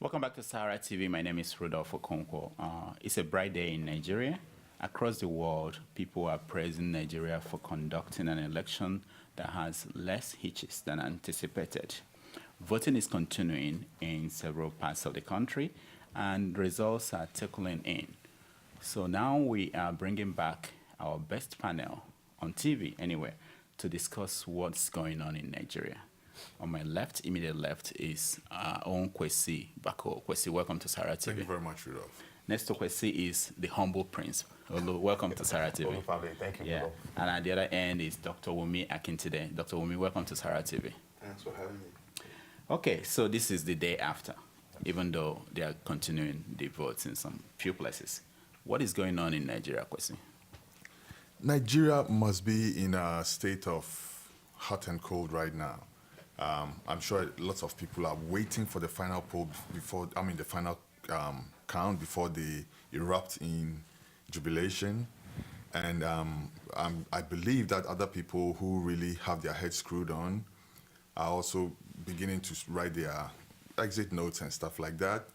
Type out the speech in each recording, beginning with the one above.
Welcome back to SaharaTV. My name is Rudolf Okonkwo. It's a bright day in Nigeria. Across the world, people are praising Nigeria for conducting an election that has less hitches than anticipated. Voting is continuing in several parts of the country, and results are trickling in. So now we are bringing back our best panel on TV anyway to discuss what's going on in Nigeria. On my left, immediate left, is our own Kwesi Baako. Kwesi, welcome to SaharaTV. Thank you very much, Rudolf. Next to Kwesi is the humble prince. Olu, welcome to SaharaTV. Thank you, yeah. And at the other end is Dr. Wumi Akintide. Dr. Wumi, welcome to SaharaTV. Thanks for having me. Okay, so this is the day after, even though they are continuing the votes in some few places. What is going on in Nigeria, Kwesi? Nigeria must be in a state of hot and cold right now. I'm sure lots of people are waiting for the final poll before, the final count before they erupt in jubilation. And I believe that other people who really have their heads screwed on are also beginning to write their exit notes and stuff like that.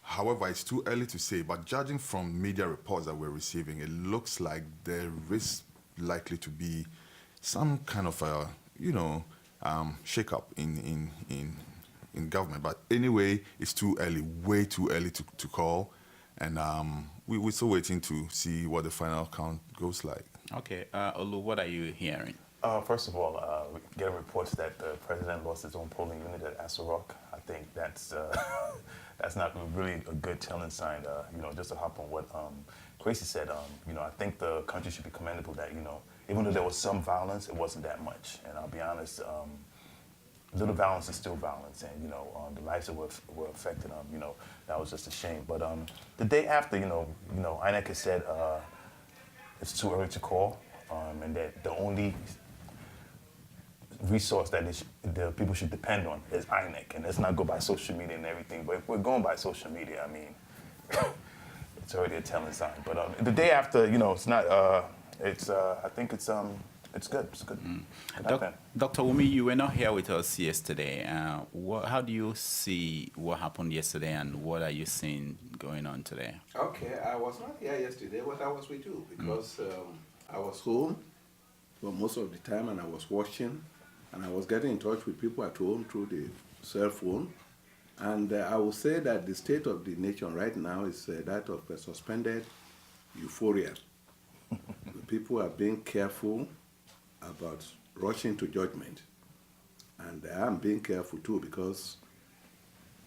However, it's too early to say, but judging from media reports that we're receiving, it looks like there is likely to be some kind of a, shake-up in government. But anyway, it's too early, way too early to call. And we're still waiting to see what the final count goes like. Okay, Olu, what are you hearing? First of all, we get reports that the president lost his own polling unit at Rock. I think that's not really a good telling sign. Just to hop on what Kwesi said, I think the country should be commendable that, even though there was some violence, it wasn't that much. And I'll be honest, little violence is still violence. And, the lives that were affected, that was just a shame. But the day after, INEC has said it's too early to call, and that the only resource that the people should depend on is INEC, and let's not go by social media and everything. But if we're going by social media, I mean, it's already a telling sign. But the day after, it's not. I think it's good. It's good. Dr. Wumi, you were not here with us yesterday. How do you see what happened yesterday, and what are you seeing going on today? Okay, I was not here yesterday, but I was with you because I was home for most of the time, and I was watching, and I was getting in touch with people at home through the cell phone. And I would say that the state of the nation right now is that of a suspended euphoria. People are being careful about rushing to judgment. And I'm being careful too, because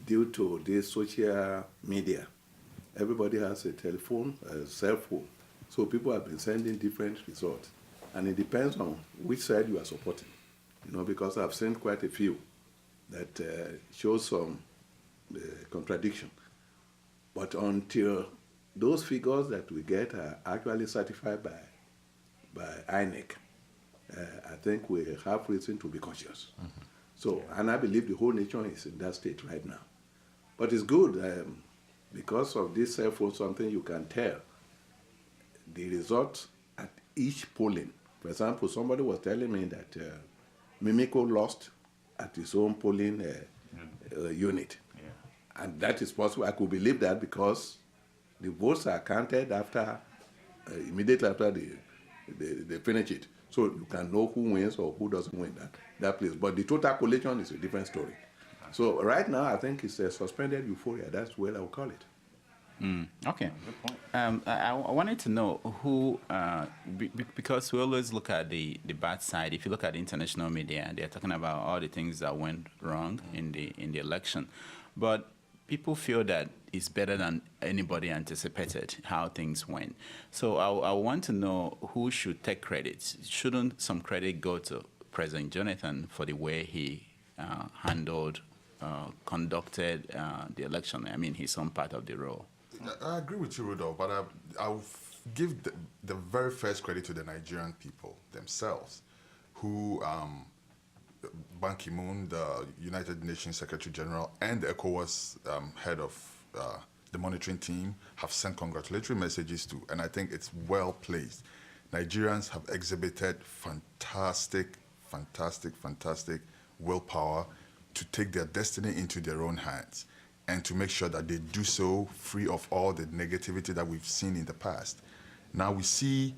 due to this social media, everybody has a telephone, a cell phone. So people have been sending different results. And it depends on which side you are supporting, because I've seen quite a few that show some contradiction. But until those figures that we get are actually certified by INEC, I think we have reason to be cautious. Mm-hmm. So, and I believe the whole nation is in that state right now. But it's good, because of this cell phone, something you can tell the results at each polling. For example, somebody was telling me that Mimiko lost at his own polling unit. Yeah. And that is possible. I could believe that because the votes are counted after, immediately after they finish it. So you can know who wins or who doesn't win that place. But the total collation is a different story. So right now, I think it's a suspended euphoria. That's what I would call it. Okay. Good point. I wanted to know who, because we always look at the bad side. If you look at the international media, they're talking about all the things that went wrong in the election. But people feel that it's better than anybody anticipated how things went. So I want to know who should take credit. Shouldn't some credit go to President Jonathan for the way he conducted the election? I mean, he's some part of the role. I agree with you, Rudolf, but I'll give the very first credit to the Nigerian people themselves, who Ban Ki-moon, the United Nations Secretary General, and the ECOWAS head of the monitoring team have sent congratulatory messages to, and I think it's well placed. Nigerians have exhibited fantastic willpower, to take their destiny into their own hands and to make sure that they do so free of all the negativity that we've seen in the past. Now we see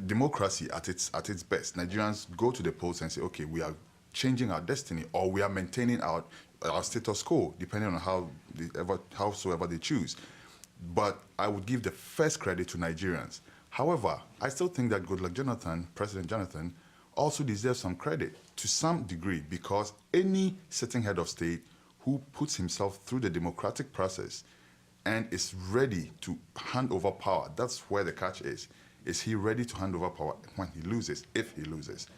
democracy at its best. Nigerians go to the polls and say, okay, we are changing our destiny, or we are maintaining our status quo, depending on howsoever they choose. But I would give the first credit to Nigerians. However, I still think that Goodluck Jonathan, President Jonathan, also deserves some credit to some degree, because any sitting head of state who puts himself through the democratic process and is ready to hand over power, that's where the catch is. Is he ready to hand over power when he loses, if he loses?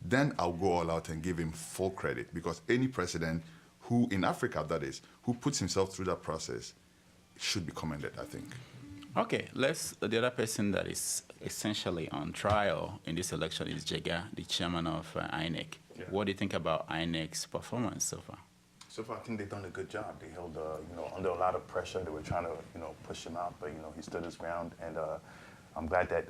Then I'll go all out and give him full credit, because any president who, in Africa that is, who puts himself through that process should be commended, I think. Okay, the other person that is essentially on trial in this election is Jega, the chairman of INEC. Yeah. What do you think about INEC's performance so far? So far, I think they've done a good job. They held, under a lot of pressure. They were trying to, push him out, but, he stood his ground. And I'm glad that,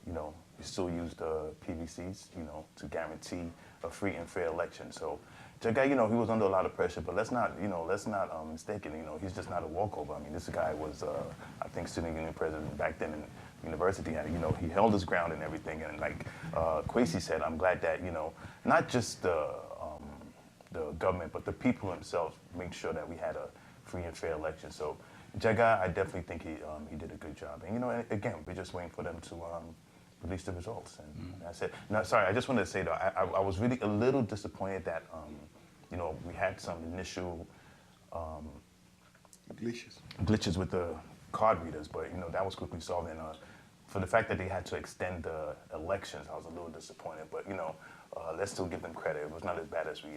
he still used PVCs, to guarantee a free and fair election. So, Jega, he was under a lot of pressure, but let's not mistake it. He's just not a walkover. I mean, this guy was, I think, student union president back then in university, and, he held his ground and everything. And like Kwesi said, I'm glad that, not just the government, but the people themselves make sure that we had a free and fair election. So, Jega, I definitely think he did a good job. And, again, we're just waiting for them to release the results. And that's it. No, sorry, I just wanted to say, though, I was really a little disappointed that, we had some initial glitches with the card readers, but, that was quickly solved. And for the fact that they had to extend the elections, I was a little disappointed. But, let's still give them credit. It was not as bad as we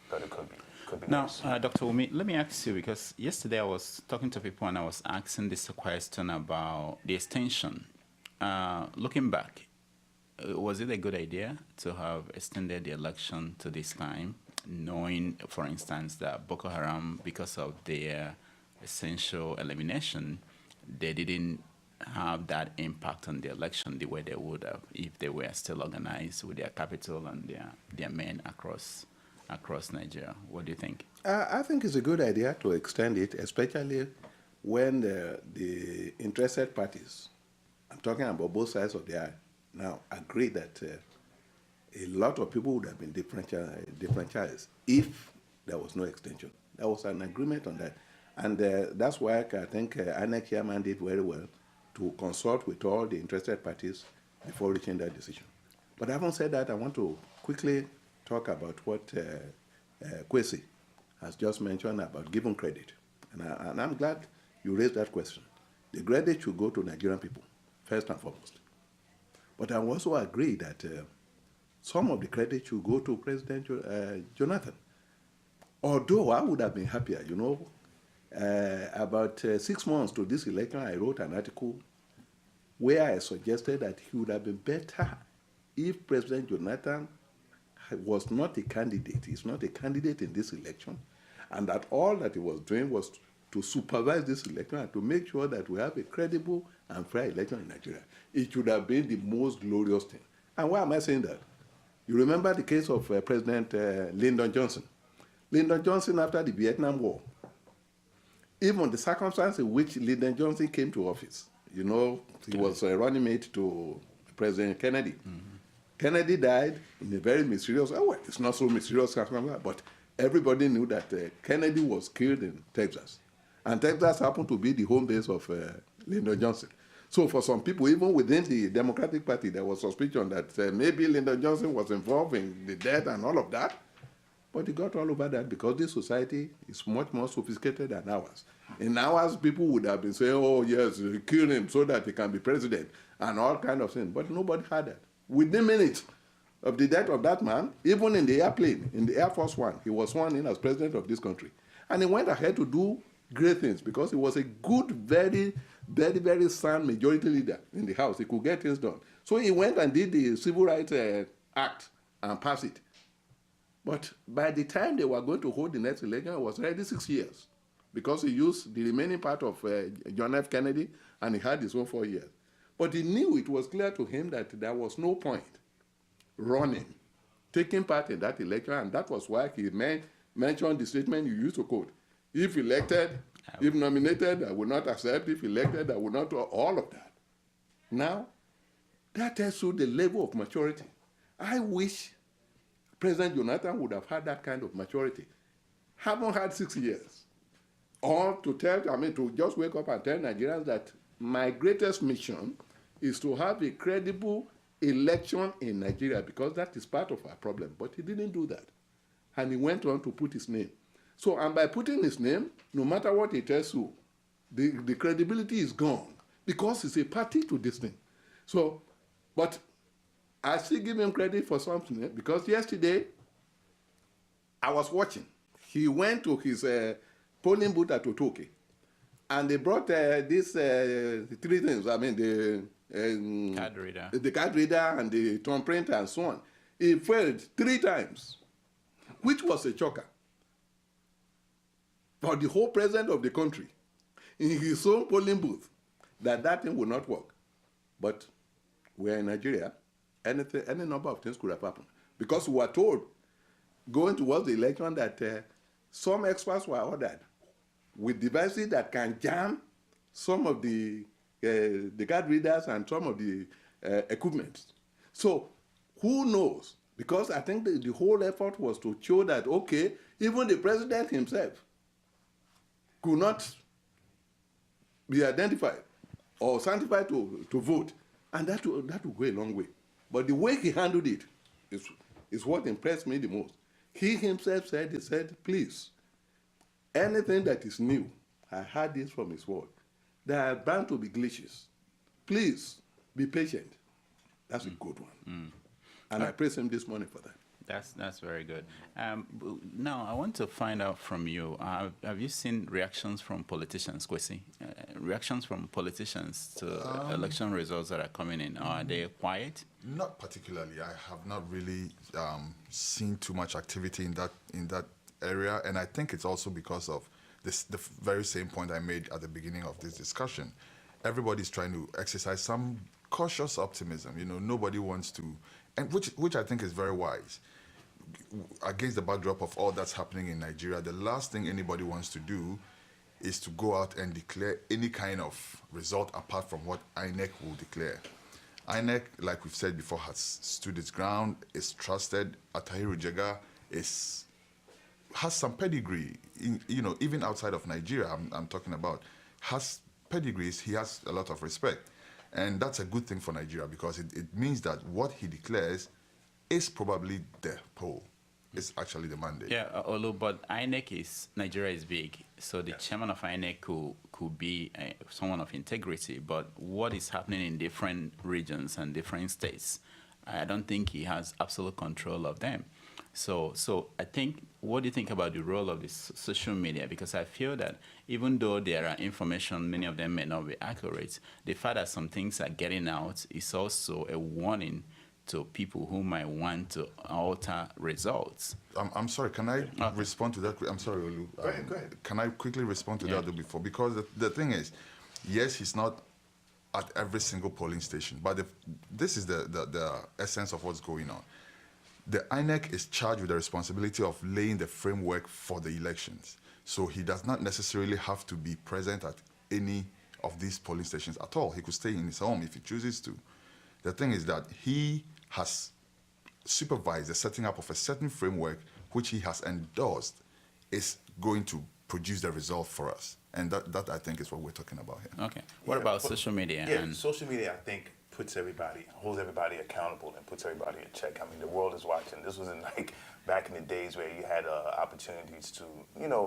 thought it could be. Now, Dr. Wumi, let me ask you, because yesterday I was talking to people and I was asking this question about the extension. Looking back, was it a good idea to have extended the election to this time, knowing, for instance, that Boko Haram, because of their essential elimination, they didn't have that impact on the election the way they would have if they were still organized with their capital and their men across Nigeria? What do you think? I think it's a good idea to extend it, especially when the interested parties, I'm talking about both sides of the aisle, now agree that a lot of people would have been differentialized if there was no extension. There was an agreement on that. And that's why I think INEC chairman did very well to consult with all the interested parties before reaching that decision. But having said that, I want to quickly talk about what Kwesi has just mentioned about giving credit. And I'm glad you raised that question. The credit should go to Nigerian people, first and foremost. But I also agree that some of the credit should go to President Jonathan. Although I would have been happier, about 6 months to this election, I wrote an article where I suggested that he would have been better if President Jonathan was not a candidate. He's not a candidate in this election, and that all that he was doing was to supervise this election and to make sure that we have a credible and fair election in Nigeria. It should have been the most glorious thing. And why am I saying that? You remember the case of President Lyndon Johnson. Lyndon Johnson, after the Vietnam War, even the circumstance in which Lyndon Johnson came to office, he was a running mate to President Kennedy. Mm-hmm. Kennedy died in a very mysterious, it's not so mysterious, but everybody knew that Kennedy was killed in Texas. And Texas happened to be the home base of Lyndon Johnson. So for some people, even within the Democratic Party, there was suspicion that maybe Lyndon Johnson was involved in the death and all of that. But he got all over that because this society is much more sophisticated than ours. In ours, people would have been saying, oh, yes, kill him so that he can be president and all kind of things. But nobody had that. Within minutes of the death of that man, even in the airplane, in the Air Force One, he was sworn in as president of this country. And he went ahead to do great things because he was a good, very, very, very sound majority leader in the House. He could get things done. So he went and did the Civil Rights Act and passed it. But by the time they were going to hold the next election, it was already 6 years because he used the remaining part of John F. Kennedy and he had his own 4 years. But he knew it was clear to him that there was no point running taking part in that election, and that was why he mentioned the statement you used to quote. If elected, if nominated, I will not accept. If elected, I will not do all of that. Now, that tells you the level of maturity. I wish President Jonathan would have had that kind of maturity. Haven't had 6 years. Or to just wake up and tell Nigerians that my greatest mission is to have a credible election in Nigeria, because that is part of our problem. But he didn't do that. And he went on to put his name. So, and by putting his name, no matter what he tells you, the credibility is gone, because it's a party to this thing. So, but I still give him credit for something, because yesterday I was watching. He went to his polling booth at Otoke, and they brought these 3 things. I mean, the card reader and the thumb printer and so on. He failed 3 times, which was a shocker for the whole president of the country in his own polling booth, that thing would not work. But we are in Nigeria. Any number of things could have happened, because we were told going towards the election that some experts were ordered with devices that can jam some of the card readers and some of the equipment. So who knows? Because I think the whole effort was to show that, okay, even the president himself could not be identified or sanctified to vote. And that will go a long way. But the way he handled it is what impressed me the most. He himself said, please, anything that is new, I heard this from his word, there are bound to be glitches. Please, be patient. That's a good one. And I praise him this morning for that. That's very good. Now, I want to find out from you, have you seen reactions from politicians, Kwesi? Reactions from politicians to election results that are coming in? Are they quiet? Not particularly. I have not really seen too much activity in that area, and I think it's also because of the very same point I made at the beginning of this discussion. Everybody's trying to exercise some cautious optimism. You know, nobody wants to, and which I think is very wise. Against the backdrop of all that's happening in Nigeria, the last thing anybody wants to do is to go out and declare any kind of result apart from what INEC will declare. INEC, like we've said before, has stood its ground, is trusted. Atahiru Jega has some pedigree, even outside of Nigeria, I'm talking about, has pedigrees, he has a lot of respect. And that's a good thing for Nigeria, because it means that what he declares is probably the poll. It's actually the mandate. Yeah, although, but Nigeria is big, so the chairman of INEC could be someone of integrity, but what is happening in different regions and different states, I don't think he has absolute control of them. So I think, what do you think about the role of this social media? Because I feel that even though there are information, many of them may not be accurate, the fact that some things are getting out is also a warning to people who might want to alter results. I'm sorry, can I respond to that? I'm sorry, Olu. Go ahead. Can I quickly respond to that before? Because the thing is, yes, he's not at every single polling station, but this is the essence of what's going on. The INEC is charged with the responsibility of laying the framework for the elections. So he does not necessarily have to be present at any of these polling stations at all. He could stay in his home if he chooses to. The thing is that he has supervised the setting up of a certain framework which he has endorsed is going to produce the result for us. And that I think is what we're talking about here. Okay. What about social media? Yeah, social media, I think, holds everybody accountable and puts everybody in check. I mean, the world is watching. This wasn't like back in the days where you had opportunities to,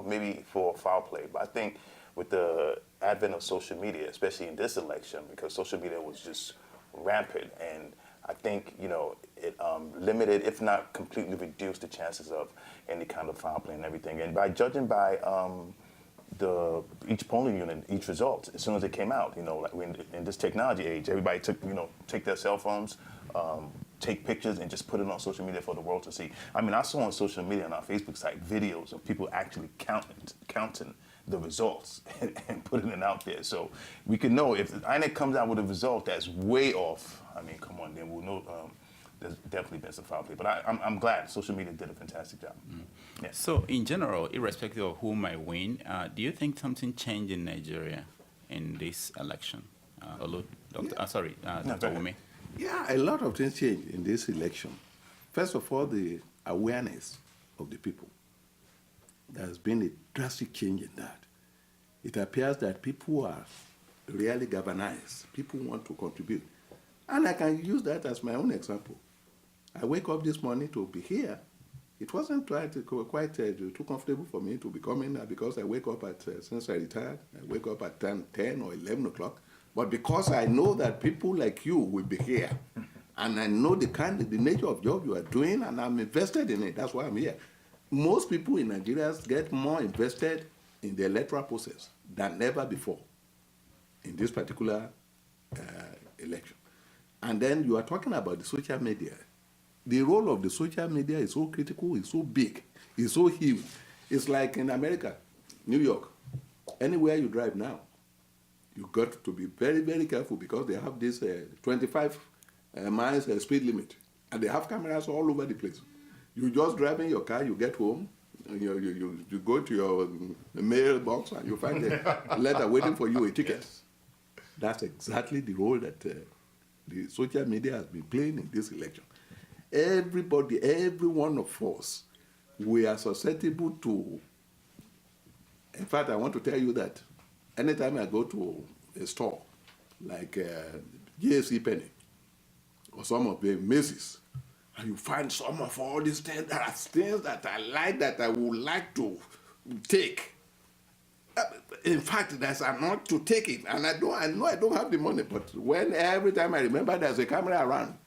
maybe for foul play. But I think with the advent of social media, especially in this election, because social media was just rampant, and I think, it limited, if not completely reduced, the chances of any kind of foul play and everything. And by judging by each polling unit, each result, as soon as it came out, like in this technology age, everybody take their cell phones, take pictures and just put it on social media for the world to see. I mean, I saw on social media on our Facebook site videos of people actually counting the results and putting it out there. So we can know if INEC comes out with a result that's way off, I mean, come on, then we'll know there's definitely been some foul play. But I'm glad social media did a fantastic job. Yeah. So, in general, irrespective of who might win, do you think something changed in Nigeria in this election? Dr. go ahead. Wumi. Yeah, a lot of things changed in this election. First of all, the awareness of the people. There has been a drastic change in that. It appears that people are really galvanized. People want to contribute. And I can use that as my own example. I wake up this morning to be here. It wasn't quite too comfortable for me to be coming because I wake up since I retired, I wake up at 10 or 11 o'clock. But because I know that people like you will be here, and I know the nature of job you are doing, and I'm invested in it, that's why I'm here. Most people in Nigeria get more invested in the electoral process than ever before in this particular election. And then you are talking about the social media. The role of the social media is so critical, it's so big, it's so huge. It's like in America, New York, anywhere you drive now, you got to be very, very careful because they have this 25 miles speed limit, and they have cameras all over the place. You just drive in your car, you get home, you go to your mailbox, and you find a letter waiting for you, a ticket. That's exactly the role that the social media has been playing in this election. Everybody, every one of us, we are susceptible to. In fact, I want to tell you that anytime I go to a store like JC Penney or some of the Macy's, and you find some of all these things, there are things that I like that I would like to take. In fact, there's a not to take it, and I know I don't have the money, but every time I remember there's a camera around.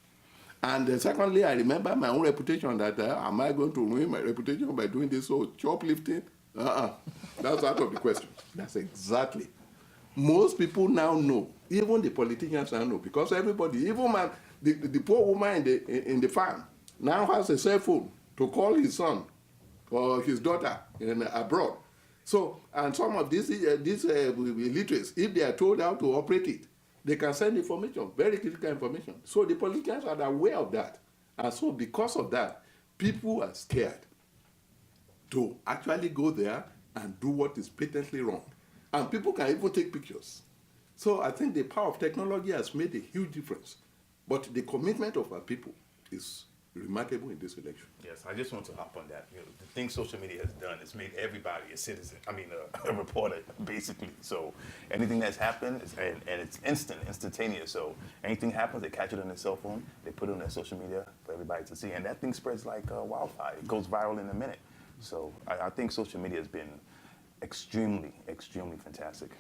And secondly, I remember my own reputation that am I going to ruin my reputation by doing this shoplifting? That's out of the question. That's exactly. Most people now know, even the politicians now know, because everybody, even the poor woman in the farm now has a cell phone to call his son or his daughter abroad. So, and some of these illiterates, if they are told how to operate it, they can send information, very critical information. So the politicians are aware of that. And so because of that, people are scared to actually go there and do what is patently wrong. And people can even take pictures. So I think the power of technology has made a huge difference. But the commitment of our people is remarkable in this election. Yes, I just want to hop on that. The thing social media has done is made everybody a citizen. A reporter, basically. So anything that's happened, and it's instantaneous. So anything happens, they catch it on their cell phone, they put it on their social media for everybody to see, and that thing spreads like wildfire. It goes viral in a minute. So I think social media has been extremely, extremely fantastic.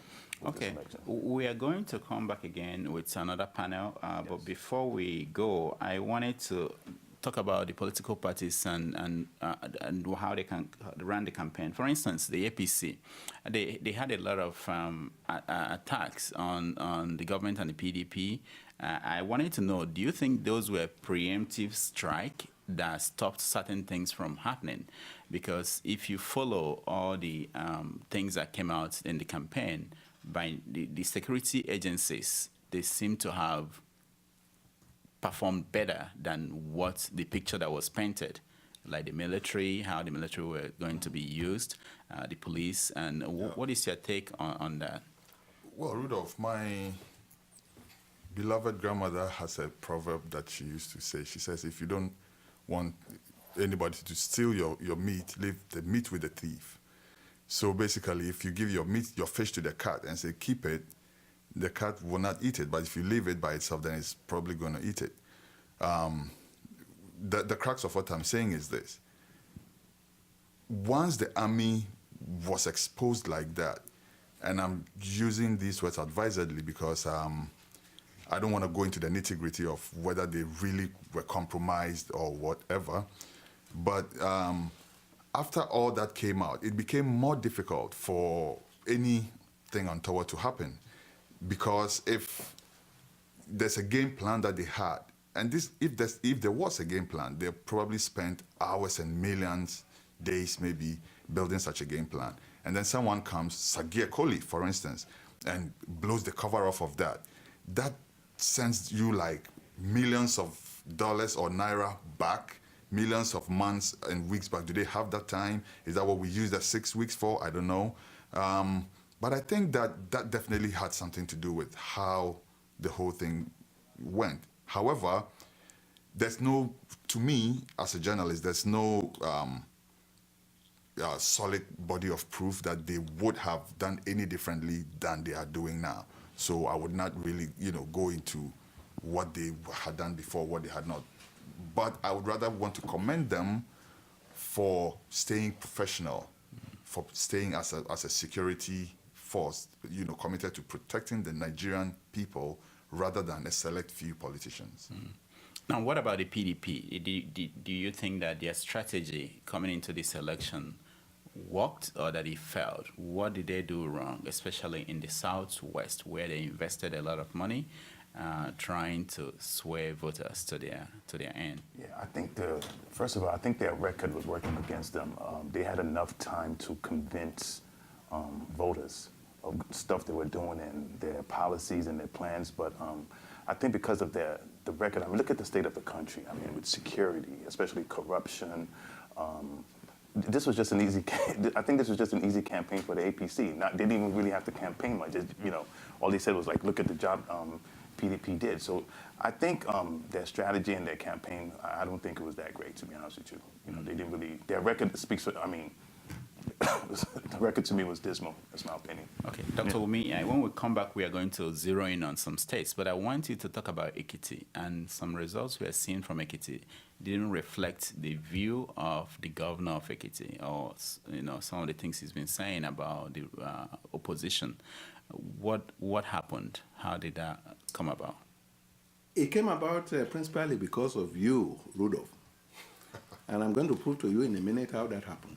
Okay, we are going to come back again with another panel, yes. But before we go, I wanted to talk about the political parties and how they can run the campaign. For instance, the APC, they had a lot of attacks on the government and the PDP. I wanted to know, do you think those were preemptive strike that stopped certain things from happening? Because if you follow all the things that came out in the campaign, by the security agencies, they seem to have performed better than what the picture that was painted, like the military, how the military were going to be used, the police, and what is your take on that? Well, Rudolf, my beloved grandmother has a proverb that she used to say. She says, if you don't want anybody to steal your meat, leave the meat with the thief. So basically, if you give your fish to the cat and say, keep it, the cat will not eat it. But if you leave it by itself, then it's probably going to eat it. The crux of what I'm saying is this. Once the army was exposed like that, and I'm using these words advisedly because I don't want to go into the nitty-gritty of whether they really were compromised or whatever, but after all that came out, it became more difficult for anything untoward to happen, because if there's a game plan that they had, and if there was a game plan, they probably spent hours and millions, days maybe, building such a game plan. And then someone comes, Sagia Koli, for instance, and blows the cover off of that. That sends you like millions of dollars or naira back millions of months and weeks back? Do they have that time? Is that what we use that 6 weeks for? I don't know. But I think that definitely had something to do with how the whole thing went. However, there's no, to me, as a journalist, there's no solid body of proof that they would have done any differently than they are doing now. So I would not really, go into what they had done before, what they had not. But I would rather want to commend them for staying professional, for staying as a security force, committed to protecting the Nigerian people rather than a select few politicians. Now, what about the PDP? Do you think that their strategy coming into this election worked or that it failed? What did they do wrong, especially in the Southwest, where they invested a lot of money trying to sway voters to their end? Yeah, I think first of all, I think their record was working against them. They had enough time to convince voters of stuff they were doing and their policies and their plans, but I think because of the record, I mean, look at the state of the country. I mean, with security, especially corruption, this was just an easy. I think this was just an easy campaign for the APC. They didn't even really have to campaign much. All they said was like, look at the job PDP did. So I think their strategy and their campaign, I don't think it was that great, to be honest with you. They didn't really. Their record speaks for. I mean, the record to me was dismal. That's my opinion. Okay, Dr. Wumi, when we come back, we are going to zero in on some states, but I want you to talk about Ekiti, and some results we are seeing from Ekiti didn't reflect the view of the governor of Ekiti, or some of the things he's been saying about the opposition. What happened? How did that come about? It came about principally because of you, Rudolf. And I'm going to prove to you in a minute how that happened.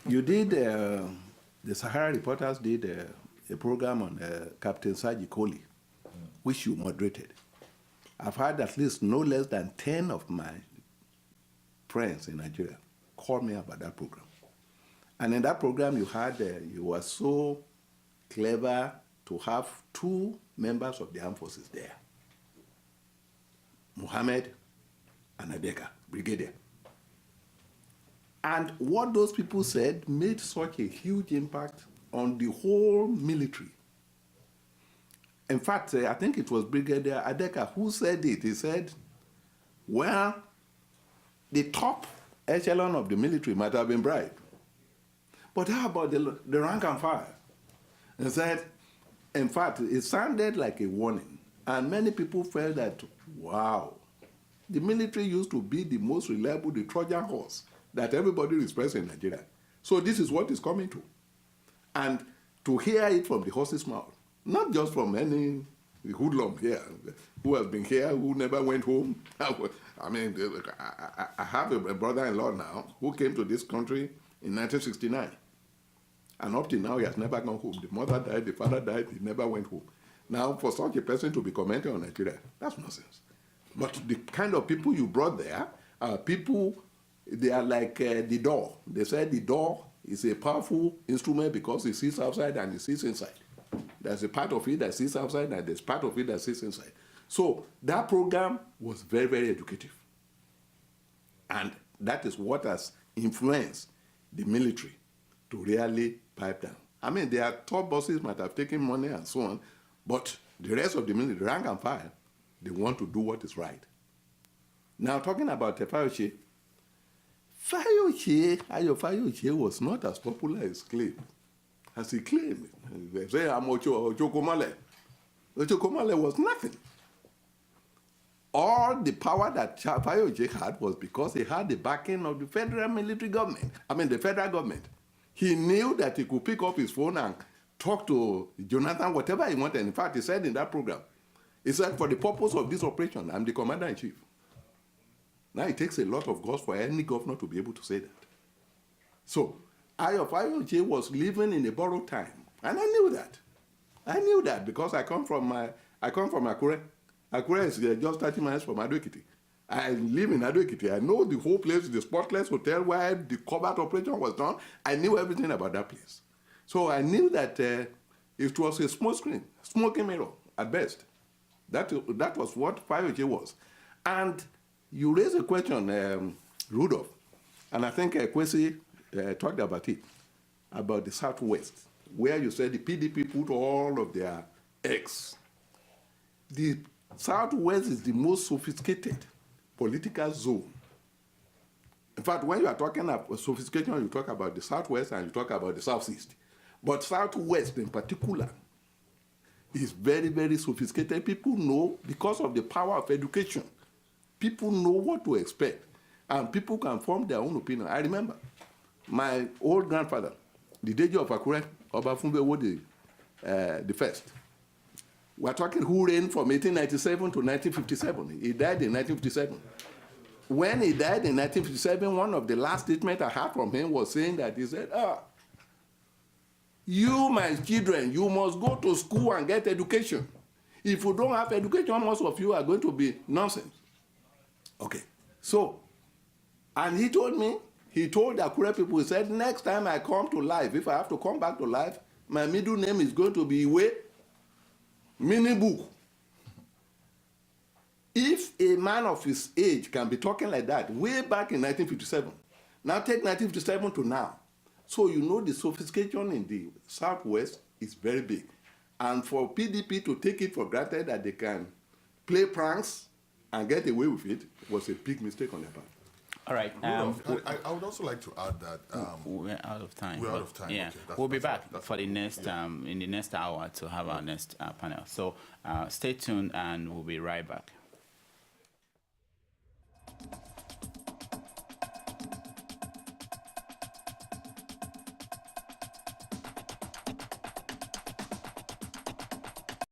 You did, the Sahara reporters did a program on Captain Saji Koli, which you moderated. I've had at least no less than 10 of my friends in Nigeria call me about that program. And in that program you were so clever to have 2 members of the armed forces there, Mohammed and Adeka, brigadier. And what those people said made such a huge impact on the whole military. In fact, I think it was Brigadier Adeka who said it. He said, well, the top echelon of the military might have been bribed. But how about the rank and file? He said, in fact, it sounded like a warning. And many people felt that, wow, the military used to be the most reliable, the Trojan horse that everybody respects in Nigeria. So this is what is coming to. And to hear it from the horse's mouth, not just from any hoodlum here who has been here, who never went home. I mean, I have a brother-in-law now who came to this country in 1969. And up till now, he has never gone home. The mother died, the father died, he never went home. Now, for such a person to be commenting on Nigeria, that's nonsense. But the kind of people you brought there are people. They are like the door. They said the door is a powerful instrument because it sits outside and it sits inside. There's a part of it that sits outside and there's part of it that sits inside. So that program was very, very educative. And that is what has influenced the military to really pipe down. I mean, their top bosses might have taken money and so on, but the rest of the military, rank and file, they want to do what is right. Now, talking about Faloye, Faloye was not as popular as he claimed. They say, I'm Ochokomale. Ochokomale was nothing. All the power that Faloye had was because he had the backing of the federal military government. The federal government. He knew that he could pick up his phone and talk to Jonathan, whatever he wanted. In fact, he said in that program, he said, for the purpose of this operation, I'm the commander-in-chief. Now, it takes a lot of guts for any governor to be able to say that. So, Faloye was living in a borrowed time. And I knew that. I knew that because I come from Akure. Akure is just 30 miles from Ado-Ekiti. I live in Ado-Ekiti. I know the whole place, the Spotless Hotel where the covert operation was done. I knew everything about that place. So I knew that it was a smoking mirror at best. That was what Faloye was. And you raise a question, Rudolf, and I think Kwesi talked about it, about the Southwest, where you said the PDP put all of their eggs. The Southwest is the most sophisticated political zone. In fact, when you are talking about sophistication, you talk about the Southwest and you talk about the Southeast. But Southwest in particular is very, very sophisticated. People know, because of the power of education, people know what to expect. And people can form their own opinion. I remember my old grandfather, the Deji of Akure, Obafunbe Wode, the first. We're talking who reigned from 1897 to 1957. He died in 1957. When he died in 1957, one of the last statements I heard from him was saying that he said, you, my children, you must go to school and get education. If you don't have education, most of you are going to be nonsense. Okay, so, and he told the Akure people, he said, next time I come to life, if I have to come back to life, my middle name is going to be Iwe, meaning book. If a man of his age can be talking like that way back in 1957, now take 1957 to now. So you know the sophistication in the Southwest is very big. And for PDP to take it for granted that they can play pranks and get away with it was a big mistake on their part. All right. I would also like to add that we're out of time. we're out of time. Yeah, Okay, we'll be back that's for the next in the next hour to have our next panel. So stay tuned, and we'll be right back.